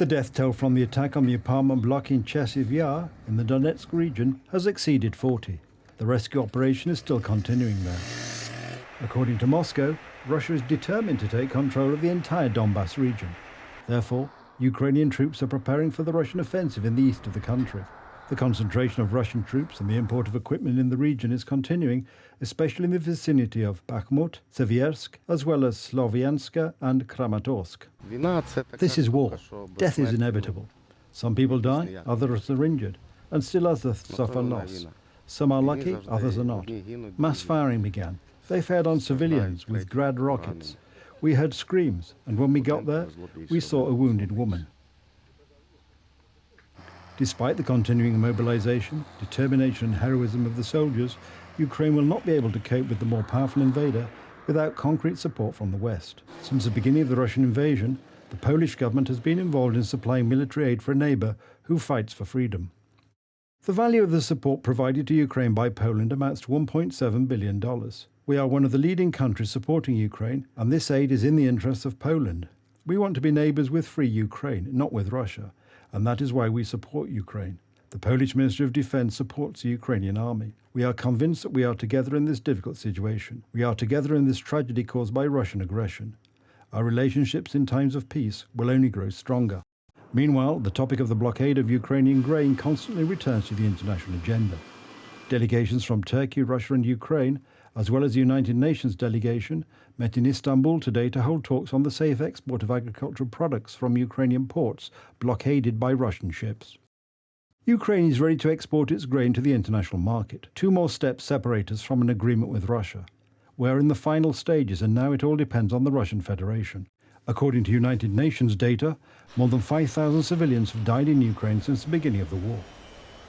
The death toll from the attack on the apartment block in Chasiv Yar in the Donetsk region has exceeded 40. The rescue operation is still continuing there. According to Moscow, Russia is determined to take control of the entire Donbass region. Therefore, Ukrainian troops are preparing for the Russian offensive in the east of the country. The concentration of Russian troops and the import of equipment in the region is continuing, especially in the vicinity of Bakhmut, Seversk, as well as Sloviansk and Kramatorsk. This is war. Death is inevitable. Some people die, others are injured, and still others suffer loss. Some are lucky, others are not. Mass firing began. They fired on civilians with Grad rockets. We heard screams, and when we got there, we saw a wounded woman. Despite the continuing mobilization, determination and heroism of the soldiers, Ukraine will not be able to cope with the more powerful invader without concrete support from the West. Since the beginning of the Russian invasion, the Polish government has been involved in supplying military aid for a neighbor who fights for freedom. The value of the support provided to Ukraine by Poland amounts to $1.7 billion. We are one of the leading countries supporting Ukraine, and this aid is in the interests of Poland. We want to be neighbours with free Ukraine, not with Russia, and that is why we support Ukraine. The Polish Ministry of Defence supports the Ukrainian army. We are convinced that we are together in this difficult situation. We are together in this tragedy caused by Russian aggression. Our relationships in times of peace will only grow stronger. Meanwhile, the topic of the blockade of Ukrainian grain constantly returns to the international agenda. Delegations from Turkey, Russia and Ukraine, as well as the United Nations delegation, met in Istanbul today to hold talks on the safe export of agricultural products from Ukrainian ports blockaded by Russian ships. Ukraine is ready to export its grain to the international market. 2 more steps separate us from an agreement with Russia. We are in the final stages, and now it all depends on the Russian Federation. According to United Nations data, more than 5,000 civilians have died in Ukraine since the beginning of the war.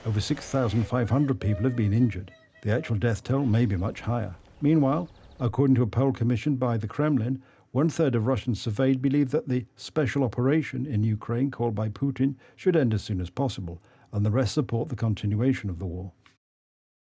Over 6,500 people have been injured. The actual death toll may be much higher. Meanwhile, according to a poll commissioned by the Kremlin, 1/3 of Russians surveyed believe that the special operation in Ukraine called by Putin should end as soon as possible, and the rest support the continuation of the war.